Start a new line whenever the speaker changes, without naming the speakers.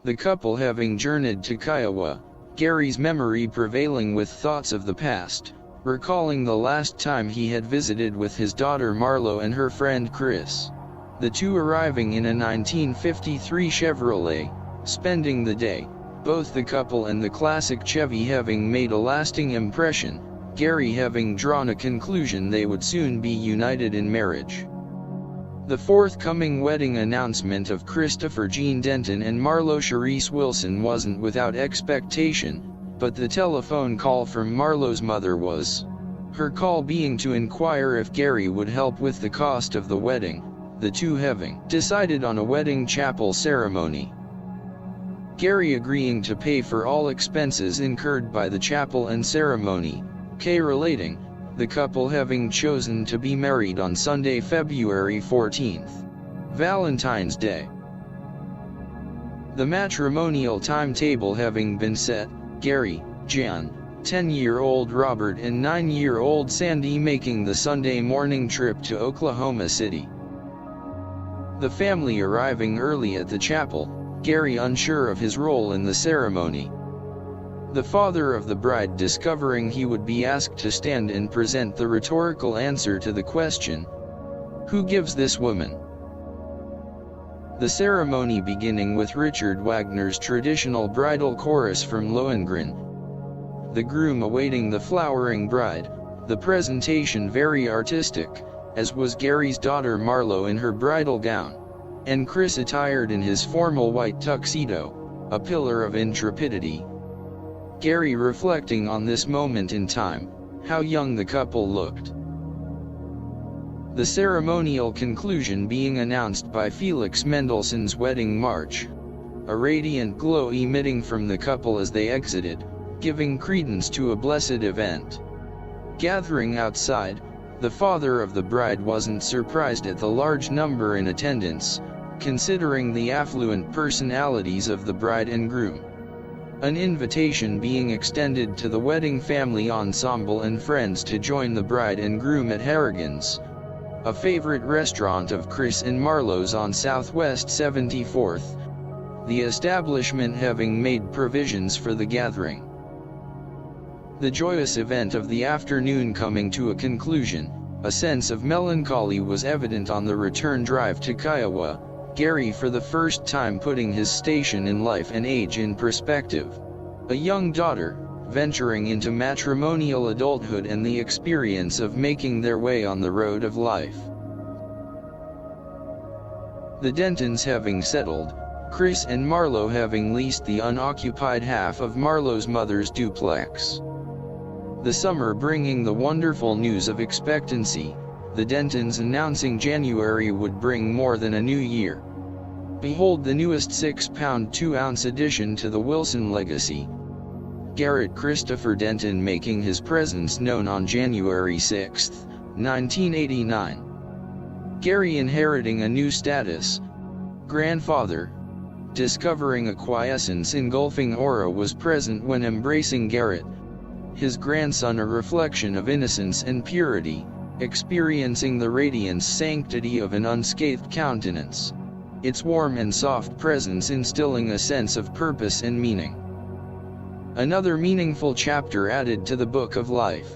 The couple having journeyed to Kiowa, Gary's memory prevailing with thoughts of the past, recalling the last time he had visited with his daughter Marlo and her friend Chris. The two arriving in a 1953 Chevrolet, spending the day, both the couple and the classic Chevy having made a lasting impression, Gary having drawn a conclusion they would soon be united in marriage. The forthcoming wedding announcement of Christopher Gene Denton and Marlo Charisse Willson wasn't without expectation, but the telephone call from Marlo's mother was. Her call being to inquire if Gary would help with the cost of the wedding, the two having decided on a wedding chapel ceremony. Gary agreeing to pay for all expenses incurred by the chapel and ceremony, Kay relating, the couple having chosen to be married on Sunday, February 14th, Valentine's Day. The matrimonial timetable having been set, Gary, Jan, 10-year-old Robert and 9-year-old Sandy making the Sunday morning trip to Oklahoma City. The family arriving early at the chapel, Gary unsure of his role in the ceremony. The father of the bride discovering he would be asked to stand and present the rhetorical answer to the question, "Who gives this woman?" The ceremony beginning with Richard Wagner's traditional bridal chorus from Lohengrin. The groom awaiting the flowering bride, the presentation very artistic, as was Gary's daughter Marlo in her bridal gown, and Chris attired in his formal white tuxedo, a pillar of intrepidity. Gary reflecting on this moment in time, how young the couple looked. The ceremonial conclusion being announced by Felix Mendelssohn's Wedding March, a radiant glow emitting from the couple as they exited, giving credence to a blessed event. Gathering outside, the father of the bride wasn't surprised at the large number in attendance, considering the affluent personalities of the bride and groom. An invitation being extended to the wedding family ensemble and friends to join the bride and groom at Harrigan's, a favorite restaurant of Chris and Marlo's on Southwest 74th, the establishment having made provisions for the gathering. The joyous event of the afternoon coming to a conclusion, a sense of melancholy was evident on the return drive to Kiowa, Gary for the first time putting his station in life and age in perspective. A young daughter, venturing into matrimonial adulthood and the experience of making their way on the road of life. The Dentons having settled, Chris and Marlo having leased the unoccupied half of Marlo's mother's duplex. The summer bringing the wonderful news of expectancy, the Dentons announcing January would bring more than a new year. Behold the newest 6-pound 2-ounce addition to the Willson legacy. Garrett Christopher Denton making his presence known on January 6, 1989. Gary inheriting a new status. Grandfather, discovering a quiescence engulfing aura was present when embracing Garrett. His grandson a reflection of innocence and purity, experiencing the radiant sanctity of an unscathed countenance. Its warm and soft presence instilling a sense of purpose and meaning. Another meaningful chapter added to the book of life.